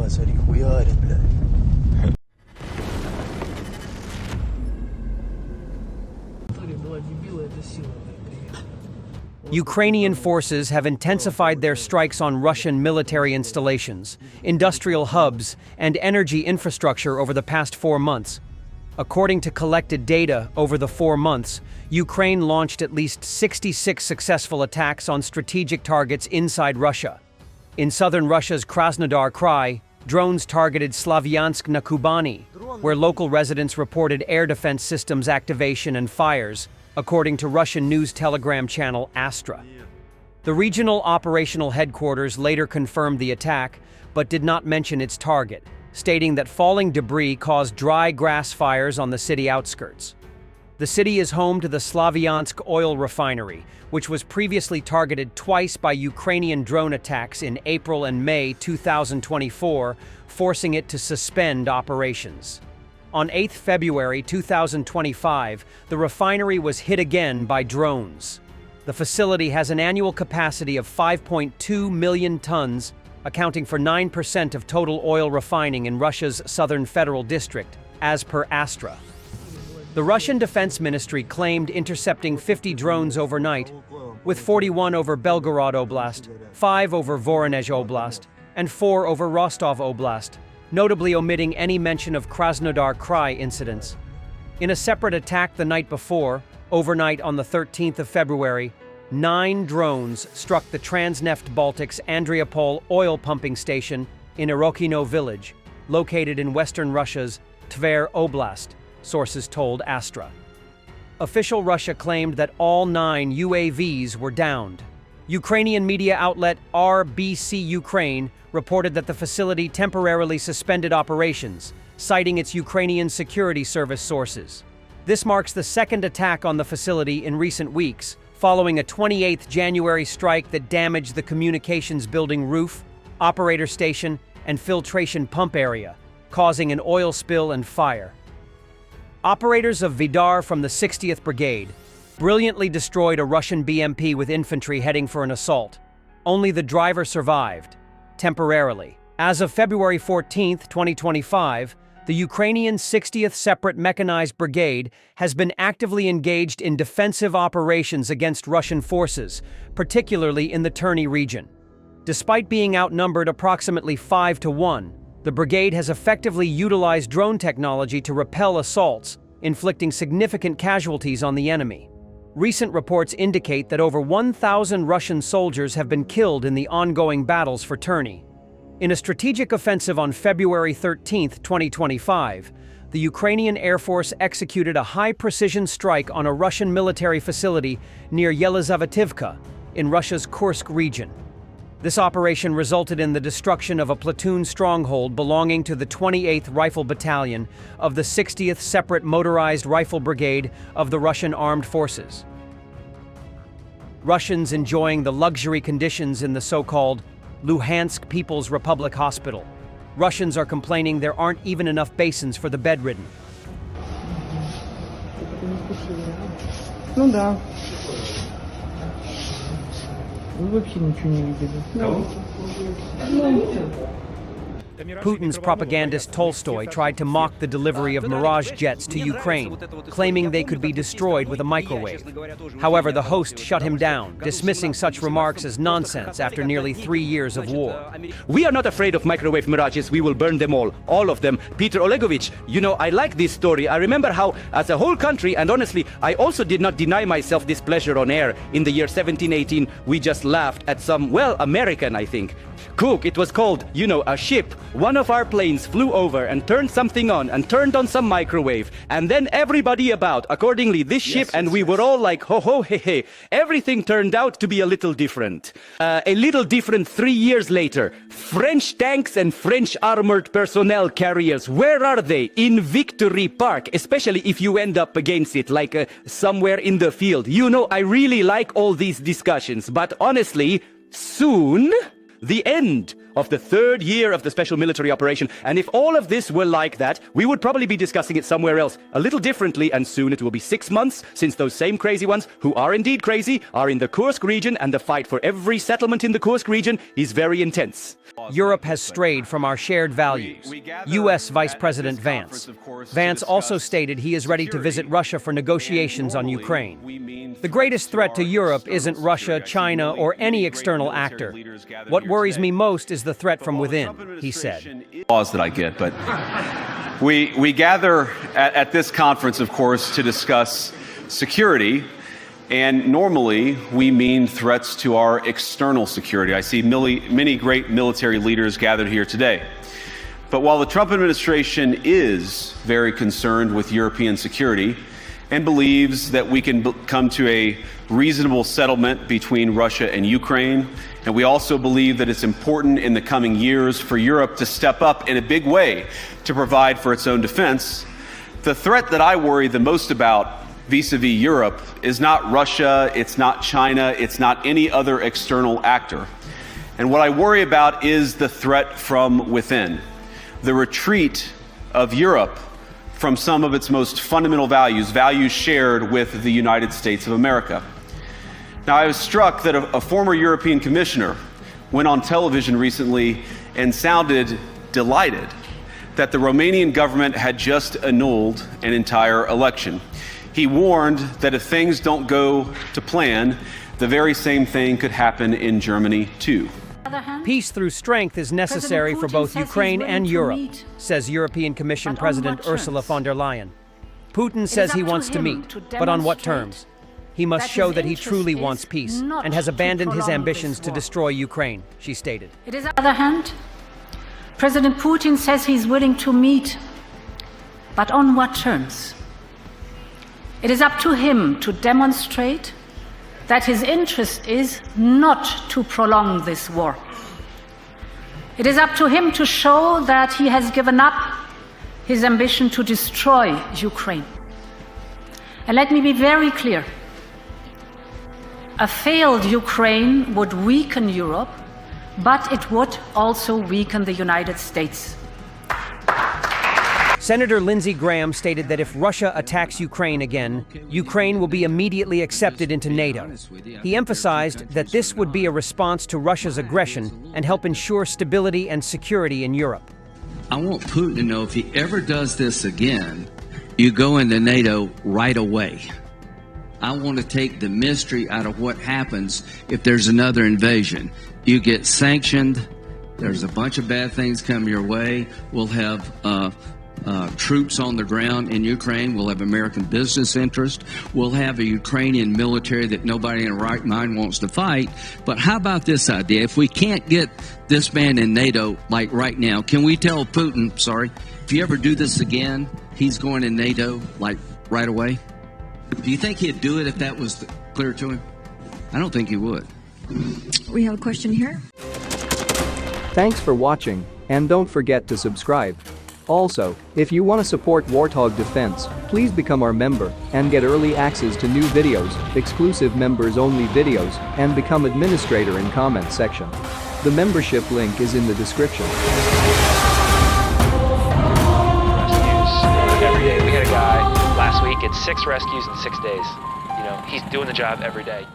смотри, хуярит, блядь. Ukrainian forces have intensified their strikes on Russian military installations, industrial hubs, and energy infrastructure over the past 4 months. According to collected data over the 4 months, Ukraine launched at least 66 successful attacks on strategic targets inside Russia. In southern Russia's Krasnodar Krai, drones targeted Slavyansk na Kubani, where local residents reported air defense systems activation and fires, according to Russian news telegram channel Astra. The regional operational headquarters later confirmed the attack, but did not mention its target, stating that falling debris caused dry grass fires on the city outskirts. The city is home to the Slavyansk oil refinery, which was previously targeted twice by Ukrainian drone attacks in April and May 2024, forcing it to suspend operations. On 8 February 2025, the refinery was hit again by drones. The facility has an annual capacity of 5.2 million tons, accounting for 9% of total oil refining in Russia's southern federal district, as per Astra. The Russian Defense Ministry claimed intercepting 50 drones overnight, with 41 over Belgorod Oblast, 5 over Voronezh Oblast, and 4 over Rostov Oblast, notably omitting any mention of Krasnodar Krai incidents. In a separate attack the night before, overnight on the 13th of February, 9 drones struck the Transneft Baltic's Andriapol oil pumping station in Irokino village, located in western Russia's Tver Oblast, sources told Astra. Official Russia claimed that all 9 UAVs were downed. Ukrainian media outlet RBC Ukraine reported that the facility temporarily suspended operations, citing its Ukrainian security service sources. This marks the second attack on the facility in recent weeks, following a 28 January strike that damaged the communications building roof, operator station, and filtration pump area, causing an oil spill and fire. Operators of Vidar from the 60th Brigade brilliantly destroyed a Russian BMP with infantry heading for an assault. Only the driver survived, temporarily. As of February 14, 2025, the Ukrainian 60th Separate Mechanized Brigade has been actively engaged in defensive operations against Russian forces, particularly in the Terny region. Despite being outnumbered approximately 5-1, the brigade has effectively utilized drone technology to repel assaults, inflicting significant casualties on the enemy. Recent reports indicate that over 1,000 Russian soldiers have been killed in the ongoing battles for Terny. In a strategic offensive on February 13, 2025, the Ukrainian Air Force executed a high-precision strike on a Russian military facility near Yelizavetivka, in Russia's Kursk region. This operation resulted in the destruction of a platoon stronghold belonging to the 28th Rifle Battalion of the 60th Separate Motorized Rifle Brigade of the Russian Armed Forces. Russians enjoying the luxury conditions in the so-called Luhansk People's Republic Hospital. Russians are complaining there aren't even enough basins for the bedridden. Ну да. Вы вообще ничего не видели. Putin's propagandist Tolstoy tried to mock the delivery of Mirage jets to Ukraine, claiming they could be destroyed with a microwave. However, the host shut him down, dismissing such remarks as nonsense after nearly 3 years of war. We are not afraid of microwave mirages. We will burn them all of them. Peter Olegovich, you know, I like this story. I remember how, as a whole country, and honestly, I also did not deny myself this pleasure on air. In the year 1718, we just laughed at some, well, American, I think. Cook, it was called, you know, a ship. One of our planes flew over and turned something on and turned on some microwave. And then everybody about, accordingly, this ship, and we were all like, ho ho, he he. Everything turned out to be a little different. A little different 3 years later. French tanks and French armored personnel carriers, where are they? In Victory Park, especially if you end up against it, like somewhere in the field. You know, I really like all these discussions, but honestly, soon, the end of the third year of the special military operation. And if all of this were like that, we would probably be discussing it somewhere else, a little differently, and soon it will be 6 months since those same crazy ones, who are indeed crazy, are in the Kursk region, and the fight for every settlement in the Kursk region is very intense. Europe has strayed from our shared values. U.S. Vice President Vance. Vance also stated he is ready to visit Russia for negotiations on Ukraine. The greatest threat to Europe isn't Russia, China, or any external actor. What worries me most is the threat from within, he said. Pause that I get, but we gather at this conference, of course, to discuss security. And normally, we mean threats to our external security. I see many great military leaders gathered here today. But while the Trump administration is very concerned with European security and believes that we can come to a reasonable settlement between Russia and Ukraine, and we also believe that it's important in the coming years for Europe to step up in a big way to provide for its own defense, the threat that I worry the most about vis-a-vis Europe is not Russia, it's not China, it's not any other external actor. And what I worry about is the threat from within, the retreat of Europe from some of its most fundamental values, values shared with the United States of America. Now, I was struck that a former European commissioner went on television recently and sounded delighted that the Romanian government had just annulled an entire election. He warned that if things don't go to plan, the very same thing could happen in Germany too. Peace through strength is necessary for both Ukraine and Europe, says European Commission President Ursula von der Leyen. Putin says he wants to meet, but on what terms? He must show that he truly wants peace and has abandoned his ambitions to destroy Ukraine, she stated. On the other hand, President Putin says he's willing to meet, but on what terms? It is up to him to demonstrate that his interest is not to prolong this war. It is up to him to show that he has given up his ambition to destroy Ukraine. And let me be very clear. A failed Ukraine would weaken Europe, but it would also weaken the United States. Senator Lindsey Graham stated that if Russia attacks Ukraine again, Ukraine will be immediately accepted into NATO. He emphasized that this would be a response to Russia's aggression and help ensure stability and security in Europe. I want Putin to know if he ever does this again, you go into NATO right away. I want to take the mystery out of what happens if there's another invasion. You get sanctioned, there's a bunch of bad things come your way, we'll have troops on the ground in Ukraine. We'll have American business interest. We'll have a Ukrainian military that nobody in their right mind wants to fight. But how about this idea? If we can't get this man in NATO, like right now, can we tell Putin, if you ever do this again, he's going in NATO, like right away? Do you think he'd do it if that was clear to him? I don't think he would. We have a question here. Thanks for watching, and don't forget to subscribe. Also, if you want to support Warthog Defense, please become our member and get early access to new videos, exclusive members-only videos, and become administrator in comment section. The membership link is in the description. Rescues every day. We had a guy last week, it's 6 rescues in 6 days. You know, he's doing the job every day.